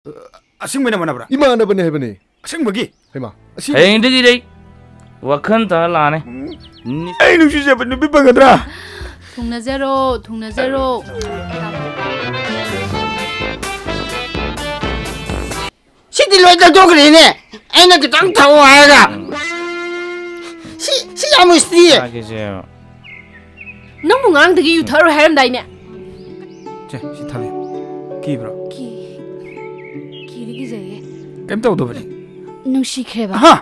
ꯑꯁꯦꯡꯕꯩ ꯅꯃꯥꯟꯅꯕ꯭ꯔꯥ? 이만하ꯕꯅꯦ 해보니. ꯑꯁꯦꯡꯕꯒꯤ? 해마. ꯍꯌꯦꯡꯗꯒꯤꯗꯤ ꯋꯥꯈꯜ ꯇꯥ ꯂꯥꯛꯑꯅꯤ. ꯑꯩ ꯅꯨꯡꯁꯤꯖꯕ ꯅꯨꯄꯤ ꯐꯪꯒꯗ꯭ꯔꯥ? ꯊꯨꯡꯅꯖꯔꯣ. 시디 로이다 도그리네. 아이나 그땅 타고 와야가. 시 아무스티. ꯆꯥꯒꯦꯁꯦ. ꯅꯪꯕꯨ ꯉꯔꯥꯡꯗꯒꯤ ꯌꯨ ꯊꯛꯑꯔꯣꯏ ꯍꯥꯏꯔꯝꯗꯥꯏꯅꯦ. ꯁꯤ ꯊꯥꯕꯤꯌꯨ. ꯀꯤꯕ꯭ꯔꯣ? ꯀꯤꯗꯤ ꯀꯤꯖꯩꯌꯦ. ꯀꯩꯝ ꯇꯧꯗꯕꯅꯤ. ꯅꯨꯡꯁꯤꯈ꯭ꯔꯦꯕ.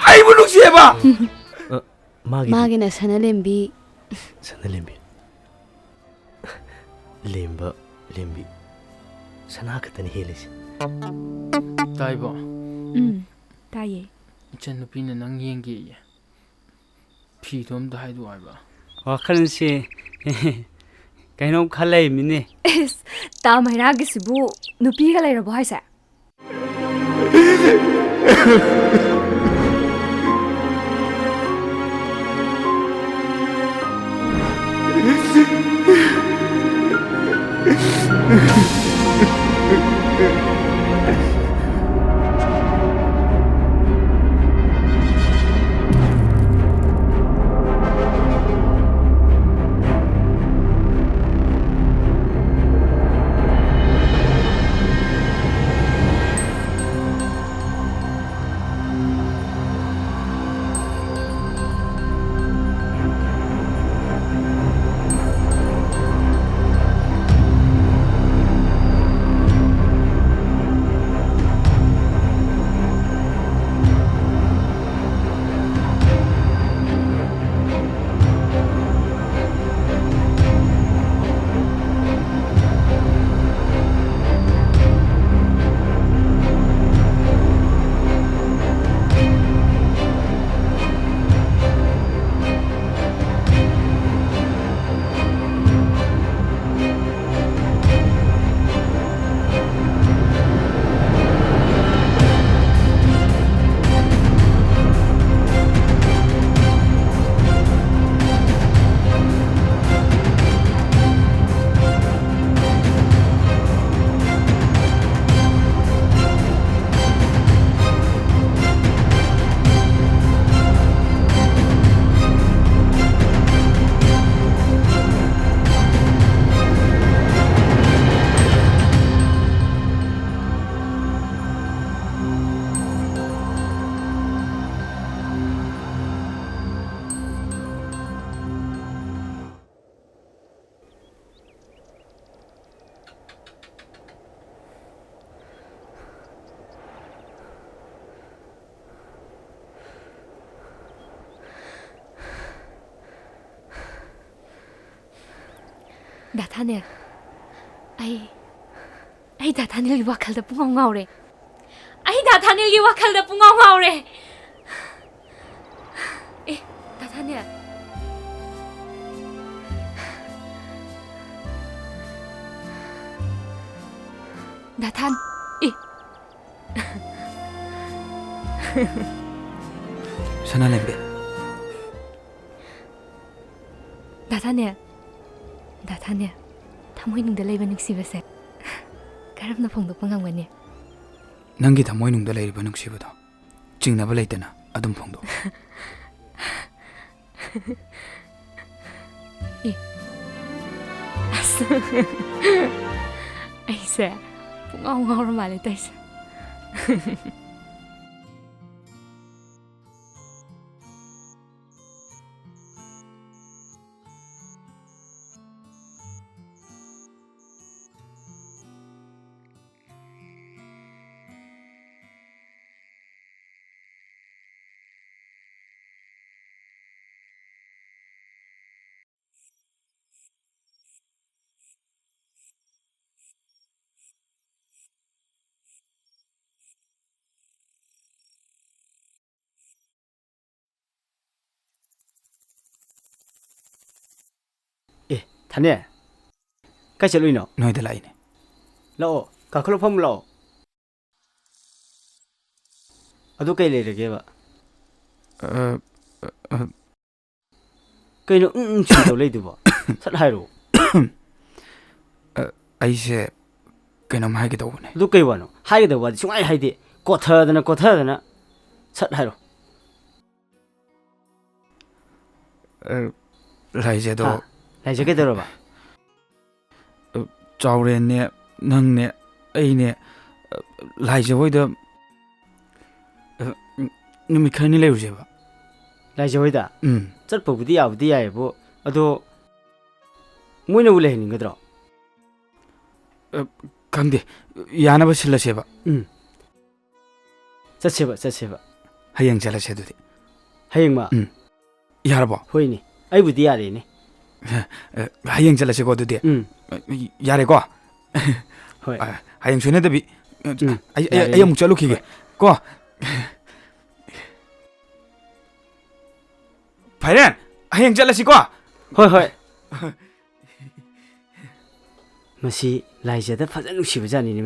ꯑꯩꯕꯨ ꯅꯨꯡꯁꯤꯌꯦꯕ. 마기나 사나렘비 사나렘비 렘바 렘비 사나 같은 헬리시 ताइबो ताये इचन नुपीने नंग येंगे फी तोम दहाई दो आइबा वाखलसे कहीं खलै मिने ता मैरागिसिबु नुपीगा लैरबो हाइसा 다타넬 아이 다타넬이 와칼다 뿡엉아오래 아이 다타넬이 와칼다 뿡엉아오래 에 다타넬 다탄 사나렘비. 다타넬 타모이 능데 레이바 눅시베세 가람나 퐁도뽕 강원니 ꯅꯪꯒꯤ ꯊꯃꯣꯏ ꯅꯨꯡꯗ ꯂꯩꯔꯤꯕ ꯅꯨꯡꯁꯤꯕꯗꯣ ꯆꯤꯡꯅꯕ ꯂꯩꯇꯅ ꯑꯗꯨꯝ ꯐꯣꯡꯗꯣꯛ. ꯑꯩꯁꯦ ꯄꯨꯡꯉꯥꯎ ꯉꯥꯎꯔ ꯃꯥꯜꯂꯦ ꯇꯧꯏꯁꯦ. 타네 까실로이노 ꯅꯣꯏꯗ ꯂꯥꯛꯏꯅꯦ. 라오 가클로 펌 라오 아도 까이 레르게바 그이노 응응 치도 레이드바 살 하이로 ꯑꯩꯁꯦ ꯀꯩꯅꯣꯝ ꯍꯥꯏꯒꯦ ꯇꯧꯕꯅꯦ ꯑꯗꯨ ꯀꯩ ꯋꯥꯅꯣ ꯍꯥꯏꯒꯗꯧꯕꯗꯤ ꯁꯨꯡꯍꯥꯏ ꯍꯥꯏꯗꯦ ꯀꯣꯊꯗꯅ ꯁꯠ ꯍꯥꯏꯔꯣ ꯂꯥꯏꯖꯗꯣ ꯂꯩꯖꯒꯦꯗꯧꯔꯕ ꯆꯥꯎꯔꯦꯟꯅꯦ ꯅꯪꯅꯦ ꯑꯩꯅꯦ ꯂꯥꯏꯖ ꯍꯣꯏꯗ ꯅꯨꯃꯤꯠ ꯈꯔꯅꯤ ꯂꯩꯔꯨꯁꯦꯕ ꯂꯥꯏꯖꯍꯣꯏꯗ ꯎꯝ ꯆꯠꯄꯕꯨꯗꯤ ꯌꯥꯕꯨꯗꯤ ꯌꯥꯏꯌꯦꯕꯨ ꯑꯗꯣ ꯃꯣꯏꯅꯕꯨ ꯂꯩꯍꯟꯅꯤꯡꯒꯗ꯭ꯔꯣ ꯈꯪꯗꯦ ꯌꯥꯅꯕ ꯁꯤꯜꯂꯁꯦꯕ ꯆꯠꯁꯦꯕ ꯍꯌꯦꯡ ꯆꯠꯂꯁꯦ ꯑꯗꯨꯗꯤ ꯍꯌꯦꯡꯃ ꯌꯥꯔꯕꯣ ꯍꯣꯏꯅꯦ ꯑꯩꯕꯨꯗꯤ ꯌꯥꯔꯦꯅꯦ ꯍꯌꯦꯡ ꯆꯠꯂꯁꯦꯀꯣ ꯑꯗꯨꯗꯤ ꯌꯥꯔꯦꯀꯣ ꯍꯣꯏ ꯍꯌꯦꯡ ꯁꯣꯏꯅꯗꯕꯤ ꯑꯩ ꯌꯥꯔꯦꯅꯦ. ꯑꯃꯨꯛ ꯆꯠꯂꯨꯈꯤꯒꯦ ꯀꯣ ꯐꯩꯔꯦꯟ ꯍꯌꯦꯡ ꯆꯠꯂꯁꯤꯀꯣ ꯍꯣꯏ ꯃꯁꯤ ꯂꯥꯏꯖꯗ ꯐꯖꯅ ꯅꯨꯡꯁꯤꯕꯖꯥꯠꯅꯤꯅꯦ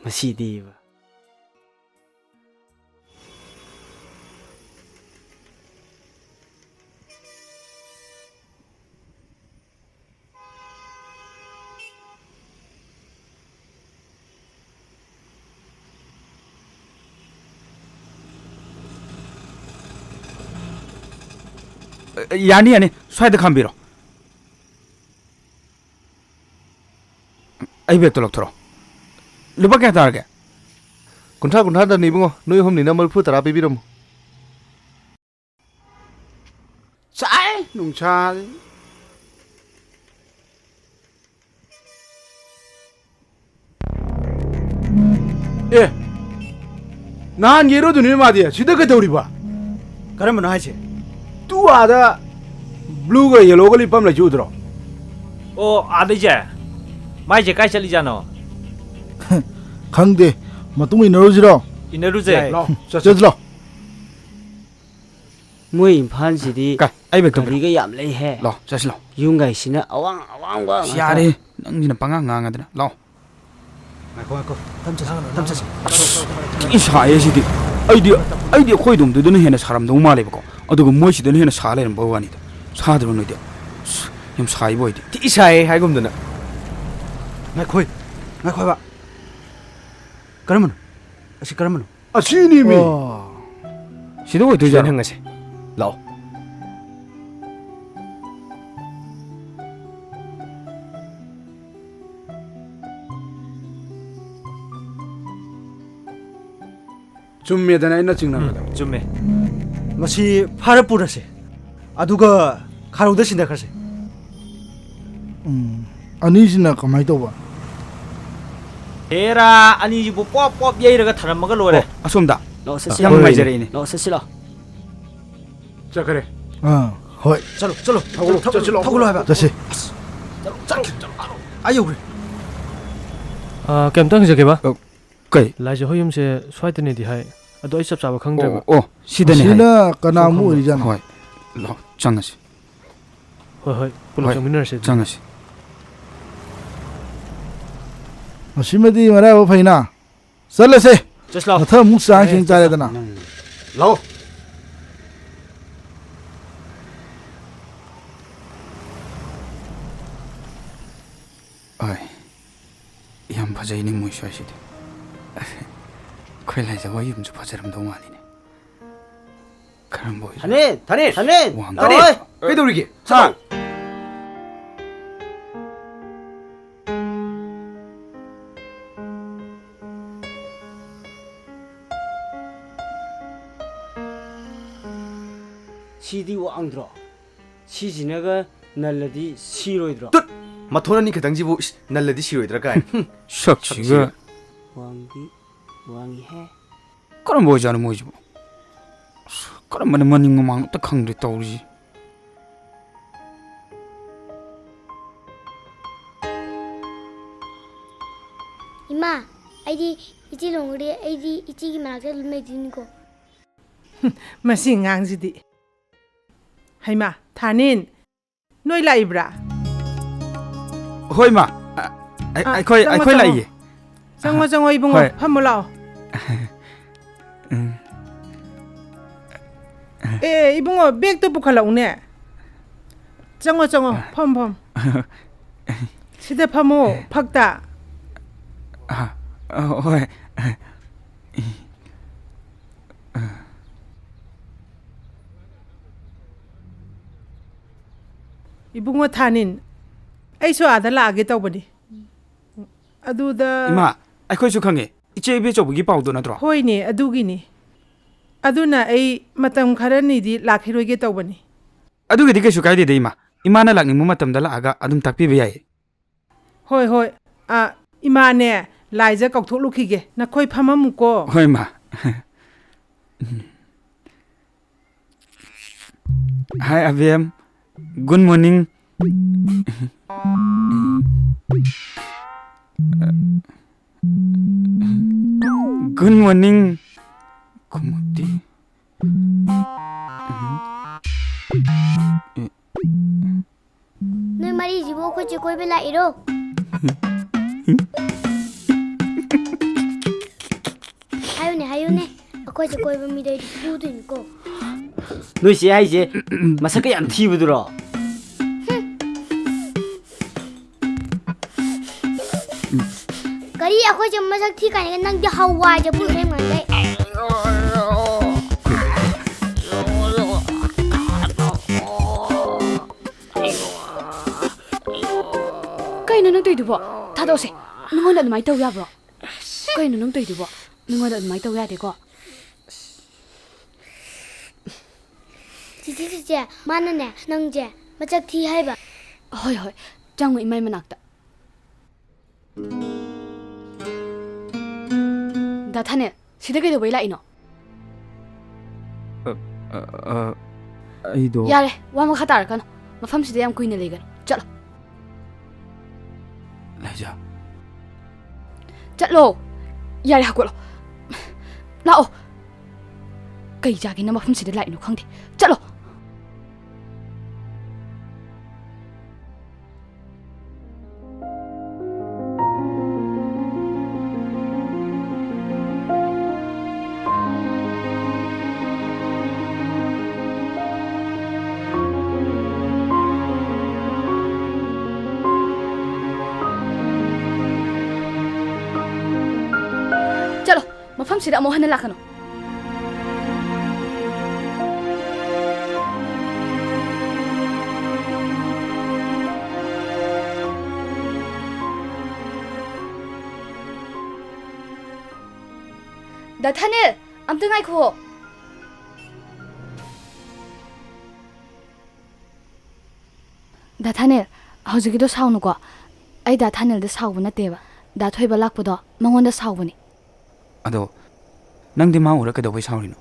ꯃꯁꯤꯗꯤꯕ ꯌꯥꯅꯤ ꯁ꯭ꯋꯥꯏꯗ ꯈꯥꯝꯕꯤꯔꯣ ꯑꯩ ꯕꯦꯒꯇꯣ ꯂꯧꯊꯣꯔꯛꯑꯣ ꯂꯨꯄꯥ ꯀꯌꯥ ꯇꯥꯔꯒꯦ ꯀꯨꯟꯊ꯭ꯔꯥꯗꯅꯤ ꯏꯕꯨꯡꯉꯣ ꯅꯣꯏ ꯑꯍꯨꯝꯅꯤꯅ 40 ꯄꯤꯕꯤꯔꯝꯃꯣ ꯆꯥꯏ ꯅꯨꯡꯁꯥ ꯑꯦ ꯅꯍꯥꯟ ꯌꯦꯔꯣꯗꯨꯅꯤ ꯃꯥꯗꯤ ꯁꯤꯗ ꯀꯩꯗꯧꯔꯤꯕ ꯀꯔꯝꯕꯅꯣ ꯍꯥꯏꯁꯦ ꯇꯨ ꯑꯥꯗ ꯕ꯭ꯂꯨꯒ ꯌꯦꯂꯣꯒ ꯂꯤꯞꯄꯝ ꯂꯩꯁꯤ ꯎꯗ꯭ꯔꯣ ꯑꯣ ꯑꯥꯗꯩꯁꯦ ꯃꯥꯏꯁꯦ ꯀꯥꯏ ꯆꯠꯂꯤꯖꯥꯠꯅꯣ ꯈꯪꯗꯦ ꯃꯇꯨꯡ ꯏꯟꯅꯔꯨꯁꯤꯔꯣ ꯏꯟꯅꯔꯨꯁꯦ ꯂꯥꯛꯑꯣ ꯆꯠꯁꯤ ꯂꯥꯛꯑꯣ ꯃꯣꯏ ꯏꯝꯐꯥꯜꯁꯤꯗꯤ ꯑꯩ ꯕꯦꯒꯇꯣ ꯒꯥꯔꯤꯒ ꯌꯥꯝ ꯂꯩꯍꯦ ꯂꯥꯛꯑꯣ ꯆꯠꯁꯤ ꯂꯥꯛꯑꯣ ꯌꯨꯝꯒꯥꯏꯁꯤꯅ ꯑꯋꯥꯡꯕ ꯉꯥꯛꯇ. ꯌꯥꯔꯦ ꯅꯪꯁꯤꯅ ꯄꯉꯥꯡ ꯉꯥꯡꯉꯗꯅ ꯂꯥꯛꯑꯣ ꯉꯥꯏꯈꯣ ꯇꯝ ꯆꯠꯁꯤ ꯊꯤ ꯁꯥꯏꯌꯦ ꯁꯤꯗꯤ ꯑꯩꯗꯤ ꯑꯩꯈꯣꯏꯗꯣꯝꯗꯨꯗꯅ ꯍꯦꯟꯅ ꯁꯥꯔꯝꯗꯧ ꯃꯥꯜꯂꯦꯕꯀꯣ ꯑꯗꯨꯒ ꯃꯣꯏꯁꯤꯗꯅ ꯍꯦꯟꯅ ꯁꯥ ꯂꯩꯔꯝꯕ ꯋꯥꯅꯤꯗ ꯁꯥꯗ꯭ꯔꯣ ꯅꯣꯏꯗꯤ ꯌꯥꯝ ꯁꯥꯏꯕ ꯑꯣꯏꯗꯤ ꯊꯤ ꯁꯥꯏ ꯍꯥꯏꯒꯨꯝꯗꯅ ꯉꯥꯏꯈꯣꯏꯕ ꯀꯔꯝꯕꯅꯣ ꯑꯁꯤ ꯀꯔꯝꯕꯅꯣ ꯑꯁꯤꯅꯤ ꯃꯤ ꯁꯤꯗ ꯑꯣꯏꯗꯣꯏꯖꯥꯠꯅꯣ ꯍꯪꯉꯁꯦ ꯂꯥꯛꯑꯣ ꯆꯨꯝꯃꯦꯗꯅ ꯑꯩꯅ ꯆꯤꯡꯅꯕꯗ ꯆꯨꯝꯃꯦ ꯃꯁꯤ ꯐꯥꯔ ꯄꯨꯔꯁꯦ ꯑꯗꯨꯒ ꯈꯥꯔꯧꯗ ꯁꯤꯟꯅꯈ꯭ꯔꯁꯦ ꯑꯅꯤꯁꯤꯅ ꯀꯃꯥꯏꯅ ꯇꯧꯕ ꯍꯦꯔꯥ ꯑꯅꯤꯁꯤꯕꯨ ꯄꯣꯞ ꯌꯩꯔꯒ ꯊꯔꯝꯃꯒ ꯂꯣꯏꯔꯦ ꯑꯁꯣꯝꯗ ꯂꯥꯛꯑꯣ ꯆꯠꯁꯤ ꯌꯥꯝ ꯅꯨꯡꯉꯥꯏꯖꯔꯛꯏꯅꯦ ꯂꯥꯛꯑꯣ ꯆꯠꯁꯤ ꯂꯥꯛꯑꯣ ꯆꯠꯈ꯭ꯔꯦ ꯍꯣꯏ ꯆꯠꯂꯣ ꯊꯧꯒꯠꯂꯣ ꯍꯥꯏꯕ ꯆꯠꯁꯤ ꯑꯥ ꯌꯧꯈ꯭ꯔꯦ ꯀꯩꯝꯇ ꯍꯪꯖꯒꯦꯕ ꯀꯩ ꯂꯥꯏꯖ ꯍꯣꯏ ꯌꯨꯝꯁꯦ ꯁ꯭ꯋꯥꯏꯗꯅꯦꯗꯤ ꯍꯥꯏ ꯑꯗꯣ ꯑꯩ ꯆꯞ ꯆꯥꯕ ꯈꯪꯗ꯭ꯔꯦꯕ ꯑꯣ ꯁꯤꯗꯅꯦ ꯍꯥꯏ ꯁꯤꯅ ꯀꯅꯥꯃꯨꯛ ꯑꯣꯏꯔꯤꯖꯥꯠꯅꯣ ꯍꯣꯏ ꯂꯥꯛꯑꯣ ꯆꯪꯉꯁꯤ ꯍꯣꯏ ꯄꯨꯂꯞ ꯍꯣꯏ, ꯆꯪꯃꯤꯟꯅꯔꯁꯦ ꯑꯗꯨꯗꯤ. ꯆꯪꯉꯁꯤ ꯃꯁꯤꯃꯗꯤ ꯃꯔꯥꯏꯕꯛ ꯐꯩꯅ ꯆꯠꯂꯁꯦ ꯆꯠꯁꯤ ꯂꯥꯛꯑꯣ ꯃꯊꯪ ꯆꯥꯡ ꯏꯁꯤꯡ ꯆꯥꯔꯦꯗꯅ ꯂꯥꯛꯑꯣ ꯍꯣꯏ ꯌꯥꯝ ꯐꯖꯩꯅꯦ ꯃꯣꯏ ꯁ꯭ꯋꯥꯏꯁꯤꯗꯤ ꯑꯩꯈꯣꯏ ꯂꯥꯏꯖꯕ ꯌꯨꯝꯁꯨ ꯐꯖꯔꯝꯗꯧ ꯃꯥꯜꯂꯤꯅꯦ ꯀꯔꯝꯕ ꯑꯣꯏ ꯊꯅꯦ ꯋꯥꯡꯗ ꯀꯩꯗꯧꯔꯤꯒꯦ ꯁꯤꯗꯤ ꯋꯥꯡꯗ꯭ꯔꯣ ꯁꯤꯁꯤꯅꯒ ꯅꯜꯂꯗꯤ ꯁꯤꯔꯣꯏꯗ꯭ꯔꯣ ꯃꯊꯣꯟ ꯑꯅꯤ ꯈꯛꯇꯪꯁꯤꯕꯨ ꯅꯜꯂꯗꯤ ꯁꯤꯔꯣꯏꯗ꯭ꯔꯥ ꯀꯥꯏ ꯁꯛꯁꯤꯒ ꯋꯥꯡꯉꯤꯍꯦ ꯀꯔꯝꯕ ꯑꯣꯏꯖꯥꯠꯅꯣ ꯃꯣꯏꯁꯤꯕꯨ ꯀꯔꯝꯕꯅ ꯃꯅꯤꯡ ꯃꯃꯥꯡ ꯑꯝꯇ ꯈꯪꯗ꯭ꯔꯦ ꯇꯧꯔꯤꯁꯤ 이마, 아이디 이치 롱그리 아이디 이치기 마락에 룸메이드니고. ꯃꯁꯤ ꯑꯉꯥꯡꯁꯤꯗꯤ ꯍꯩꯃꯥ ꯊꯥꯅꯤꯟ ꯅꯣꯏ ꯂꯥꯛꯏꯕ꯭ꯔꯥ ꯍꯣꯏ ꯃꯥ ꯑꯩꯈꯣꯏ ꯂꯥꯛꯏꯌꯦ ꯆꯪꯉꯣ ꯏꯕꯨꯡꯉꯣ ꯍꯣꯏ. ꯐꯝꯃꯣ ꯂꯥꯛꯑꯣ ꯑꯦ ꯏꯕꯨꯡꯉꯣ ꯕꯦꯒꯇꯣ ꯄꯨꯈꯠꯂꯛꯎꯅꯦ ꯆꯪꯉꯣ ꯐꯝ 시대 파모 팍다. ꯍꯣꯏ 이붕어 타닌 ꯑꯩꯁꯨ 아다 라게 떠보니. ꯑꯗꯨꯗ 이마 ꯑꯩꯈꯣꯏꯁꯨ ꯈꯪꯉꯦ 이제 이베ꯆꯧꯕꯒꯤ ꯄꯥꯎꯗꯣ ꯅꯠꯇ꯭ꯔꯣ ꯍꯣꯏꯅꯦ ꯑꯗꯨꯒꯤꯅꯤ. ꯑꯗꯨꯅ ꯑꯩ ꯃꯇꯝ ꯈꯔꯅꯤꯗꯤ ꯂꯥꯛꯈꯤꯔꯣꯏꯒꯦ ꯇꯧꯕꯅꯤ. ꯑꯗꯨꯒꯤꯗꯤ ꯀꯩꯁꯨ ꯀꯥꯏꯗꯦꯗ ꯏꯃꯥꯅ ꯂꯥꯛꯅꯤꯡꯕ ꯃꯇꯝꯗ ꯂꯥꯛꯑꯒ ꯑꯗꯨꯝ ꯇꯥꯛꯄꯤꯕ ꯌꯥꯏ ꯍꯣꯏ ꯍꯣꯏ. 이마네 라이자 ꯀꯧꯊꯣꯛꯂꯨꯈꯤ게. ꯅꯈꯣꯏ ꯐꯝꯃꯝꯃꯨꯀꯣ. ꯍꯣꯏ ꯏꯃꯥ Hi Abhiyam good morning good morning 고맙디 너희 말이 집어 코치 고이벨라 이로. 하요네. 코치 고이벨 미래 부도 있고. 너시 아이제 마사카 얌 티부들어. Kari ako dyan masakti ka na nang dihawa dyan po kayo mga Kayno nang toy-dubo? Tadose, nungon na lumay taw ya bro. Kayno nang toy-dubo? Nungon na lumay taw ya de ko. Sisi, mana na nang dyan masakti hay ba? Hoy, dyan mo imay manakta. 다타네 시댁에도 왜 이라이노? 아이도 야래 와마 갔다 할까노? 마팜시대 얌 구이네 레이건 쩔어 라이자 쩔로 야래 하고로 나오 cây 자기나 마팜시대 라이노 강디 쩔로 마팜시대 뭐 하늘 라카노 나타넬 암등아이코 나타넬 hꯧꯖꯤꯛꯀꯤꯗꯣ ꯁꯥꯎꯅꯨꯀꯣ ꯑꯩ ꯗꯥꯊꯥꯅꯦꯜꯗ ꯁꯥꯎꯕ ꯅꯠꯇꯦꯕ ꯗꯥ ꯊꯣꯏꯕ ꯂꯥꯛꯄꯗꯣ ꯃꯉꯣꯟꯗ ꯁꯥꯎꯕꯅꯤ ꯑꯗꯣ ꯅꯪꯗꯤ ꯃꯥ ꯎꯔ ꯀꯩꯗꯧꯕꯩ ꯁꯥꯎꯔꯤꯅꯣ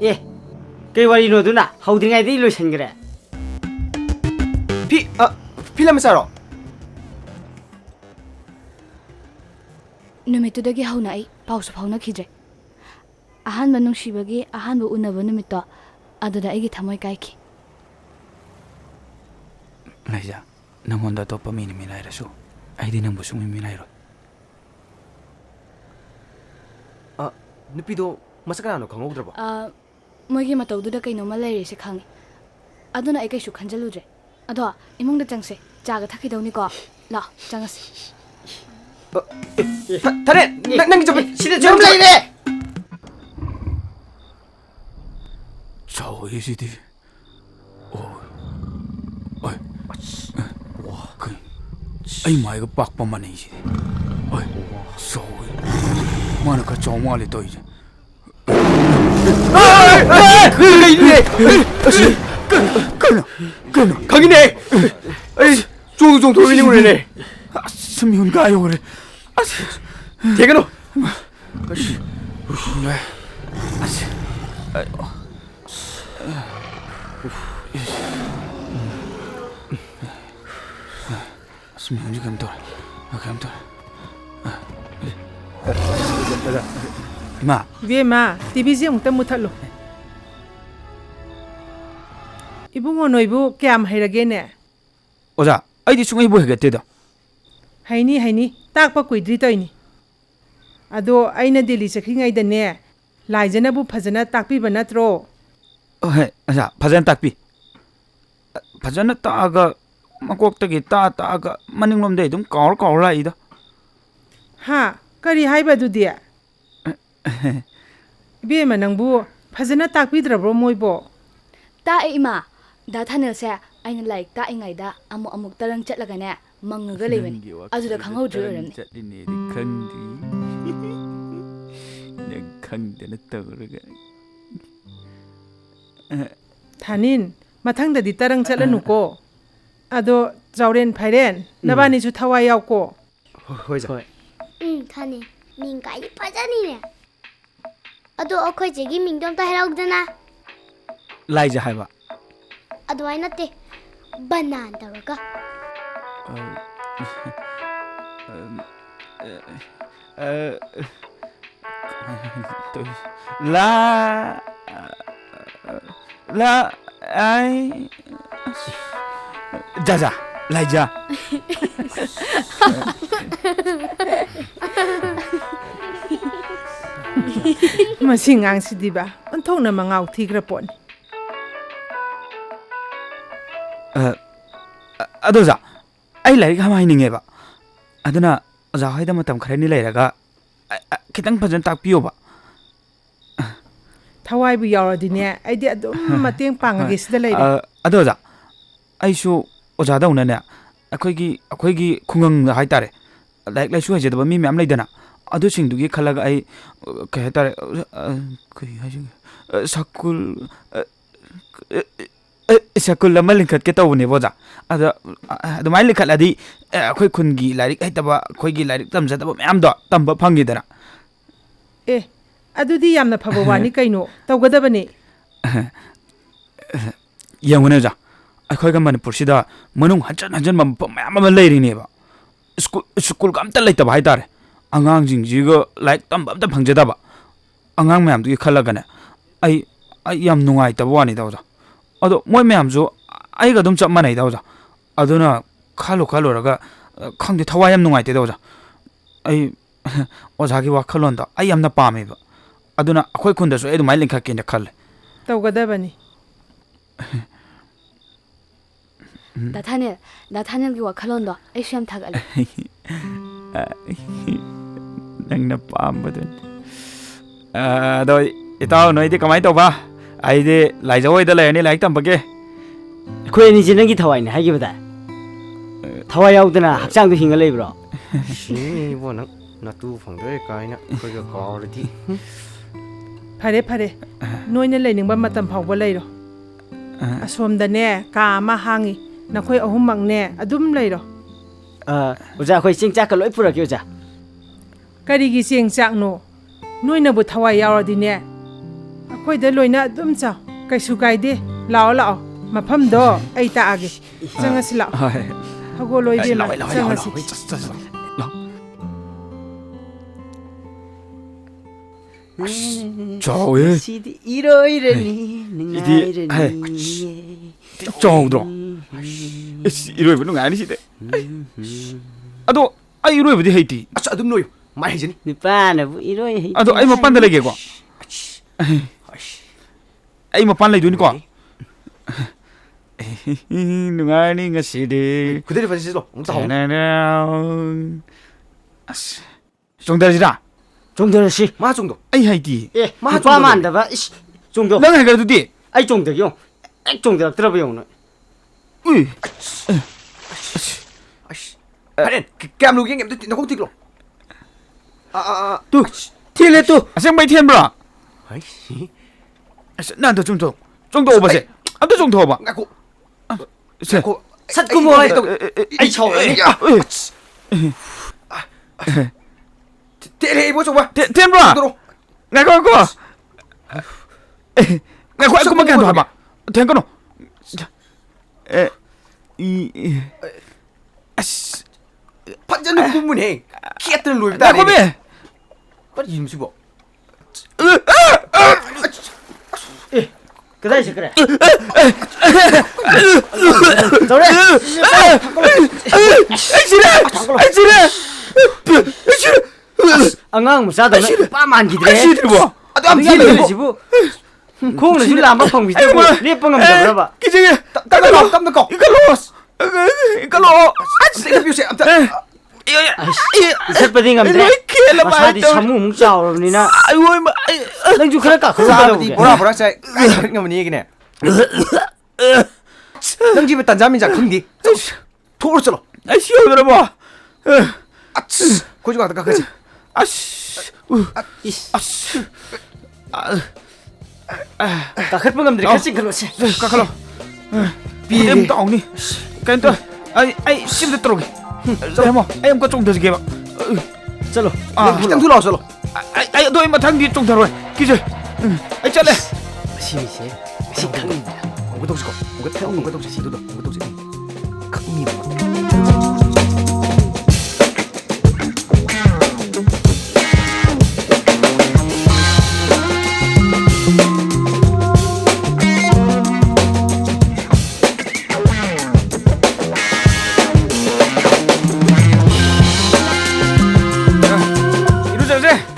예, 그 와리노도나 하우딩아이데 일로션 그래. 필름 싸러. 누미뚜더기 하우나 이 파우스 파우나 키제. 아한바 농시버기 아한바 우나버 누미또 아도다 이기 타모이 까이키. 라이자, 낭원다 또빠 미니 미라이라수. 아이디 낭부 숭미 미라이로. 누피도 마사카나노 강호드라고. 모이기 마토두다 그이노마 레이리시 칸기. 아도나 이 그이슈 칸잘루제. 아도 이몽다 짱세. 자가 타키도니까 라 짱아스. 다네, 난 좀 시대 좀 라이네. 저 이시디. 어이. 와, 그. 아이 마이가 빡빡만 이시디. 어이. 소. 마나 그 정말이 또 이제. 끊어 강이네. 쫑쫑 돌리는 거네. 스미운 가요 그래. 대가노. 스미운이 감돌. 마. 왜 마? TV지 웅따 못할로. 이붕어 너희부 꺄ꯝ 하이라게네 오자 아이디 숭이 뭐 해겠대다 하이니 딱바 꾸이드리 떠이니 아도 아이나 딜리 ꯆꯠꯈ꯭ꯔꯤꯉꯩꯗꯅꯦ ꯂꯥꯏꯖꯅꯕꯨ ꯐꯖꯅ ꯇꯥꯛꯄꯤꯕ ꯅꯠꯇ꯭ꯔꯣ ꯍꯣꯏ ꯑꯣꯖꯥ ꯐꯖꯅ ꯇꯥꯛꯄꯤ ꯐꯖꯅ ꯇꯥꯛꯑꯒ ꯃꯀꯣꯛꯇꯒꯤ ꯇꯥꯛꯑꯒ ꯃꯅꯤꯡꯂꯣꯝꯗꯩ ꯑꯗꯨꯝ ꯀꯥꯎꯔ ꯂꯥꯛꯏꯗ ꯍꯥ ꯀꯔꯤ ꯍꯥꯏꯕ ꯑꯗꯨꯗꯤ 이베마 낭부 파즈나 딱비드라브로 모이보 따에 이마 다 타넬세 아이는 라이크 따잉아이다 아무 따랑 ጨꯠ라가네 망ꯉ가 레이베니 아주다 강하우드르 어렵니 ጨꯠ리네디 칸디 난 칸데나 떠오르가 타닌 마탕다디 따랑 ጨꯠ라누고 아도 자우렌 파이렌 나바니주 타와 야우고 호이자 타니 민가 이빠자니네 अदो अखोय जेगी मिंगदम ता हेराउक देना लाइजा हाइबा अदो आई नते बनान तरोका ला आई जा लाइजा masih ngang si diba unthong na mangaw thigra pon adoza ai lai ga mai ninge ba aduna oza haida matam kharani lairaga kitang phajan takpiyo ba thawai bu yawradine aidi adum mateng pangage sida lai adoza aishu oza da unane akhoi gi khungang hai tare like lai shu haje da mi myam laidana अदु सिंदुगी खलगा आई कहता रे कई हाजि सकुल लमा लिंखत के तौने बोजा अद माइ लिखलदी अखोय खुनगी लारिक हैतबा अखोयगी लारिक तमजदबा ma'am दो तंबा फंगिदना ए अदुदी यामना फबा वानी कइनो तौगदबने यंगने जा अखोयगा मनपुर सिदा मनुंग हजन म्याम लेरिनेबा स्कूल का अमता लेतबा हाइतारे अगांग लाइक तब अमत फंगजदब अगांग मैम खलगने यम नुंगाइतब वानी दौजा अदो मोय मैमजु आइगा दुम चप मानै दौजा अदुना खालोरगा खंगदे थवा यम नुंगाइते दौजा ओजागी वाखलोन द यमना पामेबा अदुना अखोय खुंदसु ए दुमाइ लिंखा केन खल तौगदबनी दाथानेल की वाखलोन द ए श्याम थागले नंगना पामबदन अदो इताव नोइदे कमाइ तौबा आइदे लाइजावइदा लेनी लाइक तंबगे खोयनी जिनगी थवाइने हागिबदा थवाइ याउदना हक्चांग हिंगा लेब्रो सी बोन नतु फंगदे काइना खोयगा कावरदि फरे नोइने लेनिंगबा मतम फावबा लेरो असोमदने का मा हांगी नखोय अहुमंगने अदुम लेरो ओजा खोय चिंगचा का लोइ पुरके ओजा करीगी चेंग चाकनो नोइनबु थवाइ यावरदिने अखोयदा लोइना अदुम चा कैसु काइदे लाओ मफमदो ऐ तागे चंगसि लाओ हगो लोइबे मा चंगसि चावे सिदि इरोइरनी निंगाइरनी चाउद्रो इरोइबु नुंगाइनि सिदे अदो आई इरोइबुदि हेति अच्छा अदुम नोय माइ हेजनि निपानबु इरोइ हे अदो आई मपान द लेगे को आई मपान लेदुनि को नुंगाइनि ngasiदे कुदेरि फसिलो उंता हो 종달지라 종달시 마 정도 आई हाइति ए 마 만다바 종도 능 해가두디 아이 종도요 액 종도락더라고 요는 으이 Haren, kem lu game nó không thích luôn. Tu, thiên lên tu. Xem bay thiên bro. Ấy. Nan to trung to oba세. Am to trung to ba. Ngạc cụ. Se. Sắt cu mồi. Ai chầu đấy. Thế này bố chồng ba. Thiên bro. Ngạc ko. Ngạc ko aku makan to ba. Thiên ko no. 판자는 구문해. 키했던 룰 다. 나고메. có gì mà sư bộ 그다이 그래. 저래. 안강 무사다. 빠만 기대. 뭐? 안 기대지부. 콩을 줄 안바 펑비고 리뻥 감자 봐. 기증해. 땀 넣고. 이걸로. 내가 비우세. 이셋바딩 감자. 마사디 사무 뭉짜오니나. 아이고 마. 넌주 그럴까? 이 뭐라 세. 그냥 뭐 얘기네. 넌 집에 딴자민자 큰디. 토를 썰어. 아 시원해 봐. 고지가 다 가지. 아씨. 아씨. kakak pengamdir kasih kalau sih. Kakalo. Em tao ni. Cái tôi. Ai sim được rồi. Em mà em có trông được gì mà. Chalo. 기장 들어 썰어. Ai tôi mà thằng đi trông thật rồi. Kia rồi. Ai ਚੱਲ. 심이세. 심강입니다. ongwe 동시고. ongwe 동시 시도도. ongwe 동시. 큰이.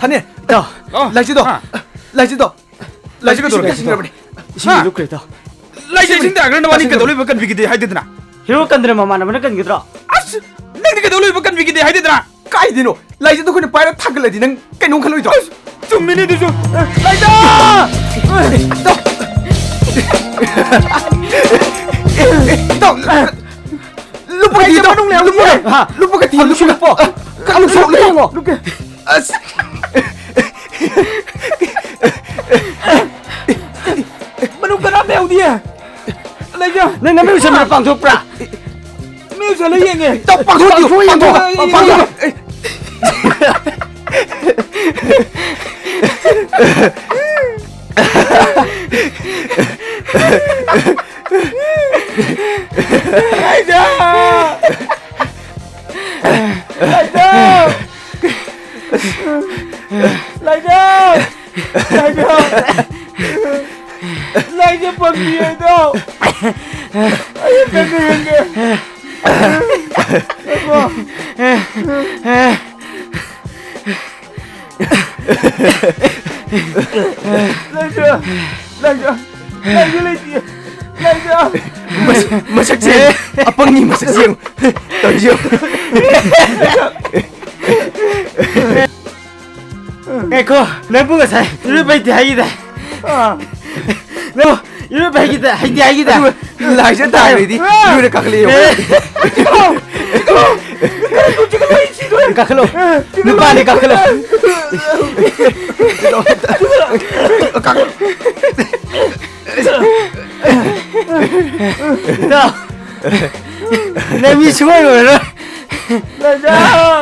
타니, 라이즈도 돌아가시는 심이 lucreta. 라이즈 진짜 그런 거니까 놀이 bakkan 비기대 하이드나. Hero kandir mama na kan gidra. 아스. 내가 놀이 bakkan 비기대 하이드나. 까이디노, 라이즈도 그냥 바로 타글라디 는 깨놓은 칼로 줘. 좀 미니도 좀. 라이즈! 또. 루프가 뒤에 루프가 뒤에 루프가 루프가 아스. Manong ka na mèo đi à? Lấy cho. Nên nó mới xem là bằng thuốc ra. Mèo sẽ lấy gì nhỉ? 또 bằng thuốc. Lấy cho. Lấy cho. Lấy cho. Lấy cho. Lấy cho bằng gì đâu. Ai cái gì kìa. 마삭지 아빠님 마삭지 떨죠 에코 내부가 살 이리 베이티 하이다 너 이리 베이기다 하이디 하이다 라이즈 다이디 이리 가클리요 가클로 누파니 가클로 나 내미 죽어요 그래 라이자.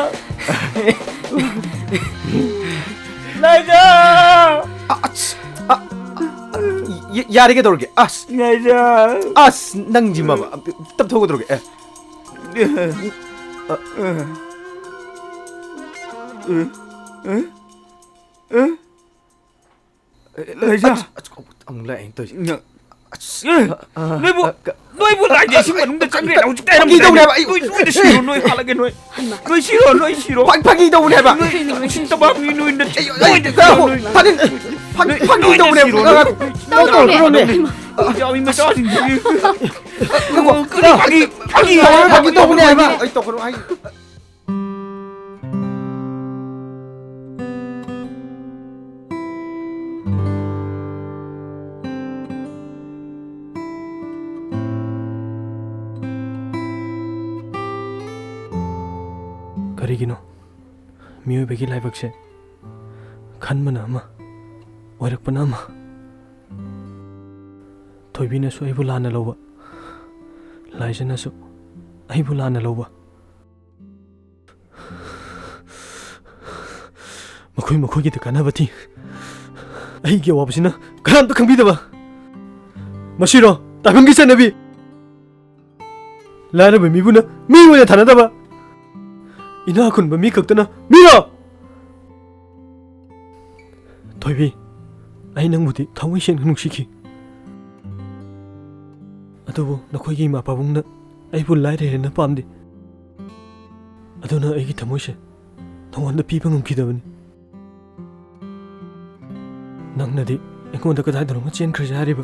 라이자. 야리게 돌게 아스 라이자. 아스 낭지 마마 땀 타고 들어게 라이자. ông lại tôi Nuôi buồn lại để xin mà đúng được chẳng để đâu chúng ta làm gì đâu này vậy nuôi xiro nuôihala cái nuôi xiro 방이 đâu này bạn nuôi xin tao bao nhiêu nuôi được 파는 방이 đâu này đâu 그러네 cho mình mà cho gì 그거 방이 đâu này bạn 또 그럼 아이 그리기노 미우백이 라이박세 간만아 아마 와락pana ama thoibinasu aibu lana lowa laisanasu aibu lana lowa makhoigi de kanabati aige wabsina karamta khangbidaba masiro tabungi sanabi lana ba mibuna mi wona thanadaba ina khunba mi kaktana miro thoibi ai nang mudi thawai sen nungsikhi ꯑꯗꯨꯕꯨ ꯅꯈꯣꯏꯒꯤ ꯏꯃꯥ ꯄꯥꯕꯨꯡꯅ ꯑꯩꯕꯨ ꯂꯥꯏꯔꯩꯅ ꯄꯥꯝꯗꯦ ꯑꯗꯨꯅ ꯑꯩꯒꯤ ꯊꯃꯣꯏꯁꯦ ꯅꯉꯣꯟꯗ ꯄꯤꯕ ꯉꯝꯈꯤꯗꯕꯅꯤ ꯅꯪꯅꯗꯤ ꯑꯩꯉꯣꯟꯗ ꯀꯗꯥꯏꯗꯅꯣꯃ ꯆꯦꯟꯈ꯭ꯔꯁꯦ ꯍꯥꯏꯔꯤꯕ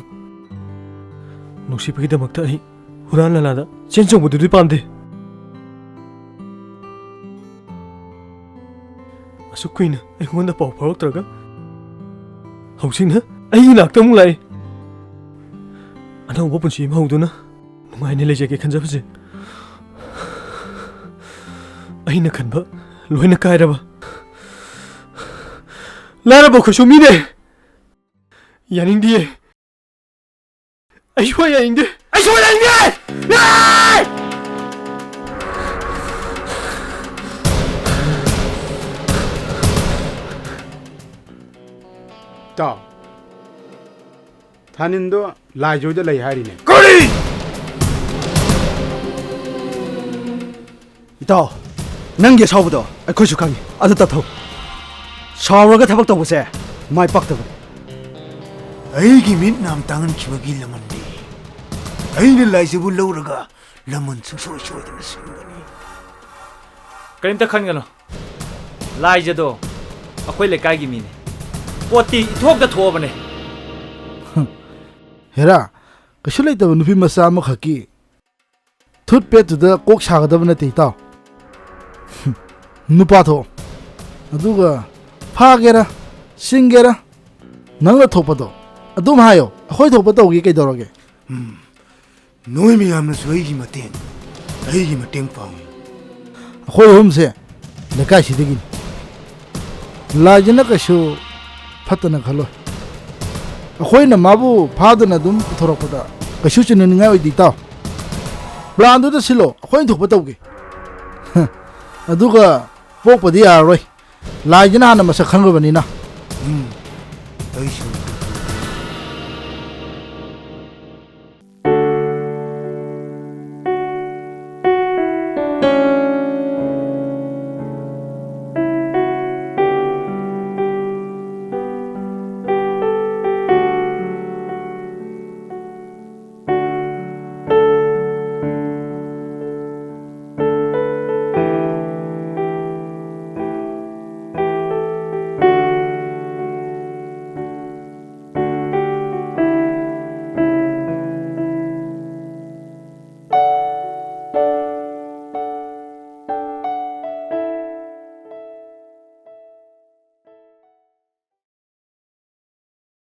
ꯅꯨꯡꯁꯤꯕꯒꯤꯗꯃꯛꯇ ꯑꯩ ꯍꯨꯔꯥꯟ ꯂꯥꯂꯥꯗ ꯆꯦꯟ ꯆꯣꯡꯕꯗꯨꯗꯤ ꯄꯥꯝꯗꯦ ꯑꯁꯨꯛ ꯀꯨꯏꯅ ꯑꯩꯉꯣꯟꯗ ꯄꯥꯎ ꯐꯥꯎꯔꯛꯇ꯭ꯔꯒ ꯍꯧꯖꯤꯛꯅ ꯑꯩꯒꯤ ꯅꯥꯛꯇ ꯑꯃꯨꯛ ꯂꯥꯛꯏ ꯑꯅꯧꯕ ꯄꯨꯟꯁꯤ ꯑꯃ ꯍꯧꯗꯨꯅ ꯅꯨꯡꯉꯥꯏꯅ ꯂꯩꯖꯒꯦ ꯈꯟꯖꯕꯁꯦ ꯑꯩꯅ ꯈꯟꯕ ꯂꯣꯏꯅ ꯀꯥꯏꯔꯕ ꯂꯥꯏꯔꯕ ꯑꯩꯈꯣꯏꯁꯨ ꯃꯤꯅꯦ ꯌꯥꯅꯤꯡꯗꯤꯌꯦ ꯑꯩꯁꯨ ꯌꯥꯅꯤꯡꯗꯦ ꯇꯥꯎ ꯊꯥꯅꯤꯟꯗꯣ ꯂꯥꯏꯖꯣꯏꯗ ꯂꯩ ꯍꯥꯏꯔꯤꯅꯦ ꯀꯔꯤ ꯏꯇꯥꯎ ꯅꯪꯒꯤ ꯑꯁꯥꯎꯕꯗꯣ ꯑꯩꯈꯣꯏꯁꯨ ꯈꯪꯉꯤ ꯑꯗꯨ ꯇꯠꯊꯧ ꯁꯥꯎꯔꯒ ꯊꯕꯛ ꯇꯧꯕꯁꯦ ꯃꯥꯏ ꯄꯥꯛꯇꯕꯅꯤ ꯑꯩꯒꯤ ꯃꯤꯠ ꯅꯥꯝ ꯇꯥꯡꯍꯟꯈꯤꯕꯒꯤ ꯂꯃꯟꯗꯤ ꯑꯩꯅ ꯂꯥꯏꯖꯕꯨ ꯂꯧꯔꯒ ꯂꯃꯟ ꯁꯨꯡꯁꯣꯏ ꯁꯣꯏꯗꯅ ꯁꯤꯟꯒꯅꯤ ꯀꯔꯤꯝꯇ ꯈꯟꯒꯅꯨ ꯂꯥꯏꯖꯗꯣ ꯑꯩꯈꯣꯏ ꯂꯩꯀꯥꯏꯒꯤ ꯃꯤꯅꯤ ꯄꯣꯠꯇꯤ ꯏꯊꯣꯛꯇ ꯊꯣꯛꯑꯕꯅꯦ ꯍꯦꯔꯥ ꯀꯩꯁꯨ ꯂꯩꯇꯕ ꯅꯨꯄꯤ ꯃꯆꯥ ꯑꯃꯈꯛꯀꯤ ꯊꯨꯠ ꯄꯦꯠꯇꯨꯗ ꯀꯣꯛ ꯁꯥꯒꯗꯕ ꯅꯠꯇꯦ ꯏꯇꯥꯎ ꯅꯨꯄꯥ ꯊꯣꯛ ꯑꯗꯨꯒ ꯐꯥꯒꯦꯔꯥ ꯁꯤꯡꯒꯦꯔꯥ ꯅꯪꯅ ꯊꯣꯛꯄꯗꯣ ꯑꯗꯨꯝ ꯍꯥꯏꯌꯣ ꯑꯩꯈꯣꯏ ꯊꯣꯛꯄ ꯇꯧꯒꯦ ꯀꯩꯗꯧꯔꯒꯦ ꯅꯣꯏ ꯃꯌꯥꯝꯅꯁꯨ ꯑꯩꯒꯤ ꯃꯇꯦꯡ ꯄꯥꯡꯉꯤ ꯑꯩꯈꯣꯏ ꯑꯍꯨꯝꯁꯦ ꯂꯩꯀꯥꯏꯁꯤꯗꯒꯤꯅꯤ ꯂꯥꯏꯖꯅ ꯀꯩꯁꯨ ꯐꯠꯇꯅ ꯈꯜꯂꯣꯏ ꯑꯩꯈꯣꯏꯅ ꯃꯥꯕꯨ ꯐꯥꯗꯨꯅ ꯑꯗꯨꯝ ꯄꯨꯊꯣꯔꯛꯄꯗ ꯀꯩꯁꯨ ꯆꯤꯡꯅꯅꯤꯡꯉꯥꯏ ꯑꯣꯏꯗꯦ ꯏꯇꯥꯎ ꯄ꯭ꯂꯥꯟꯗꯨꯗ ꯁꯤꯜꯂꯣ ꯑꯩꯈꯣꯏꯅ ꯊꯣꯛꯄ ꯇꯧꯒꯦ ꯑꯗꯨꯒ ꯄꯣꯛꯄꯗꯤ ꯌꯥꯔꯔꯣꯏ ꯂꯥꯏꯖꯅ ꯍꯥꯟꯅ ꯃꯁꯛ ꯈꯪꯈ꯭ꯔꯕꯅꯤꯅ ꯑꯩꯁꯨ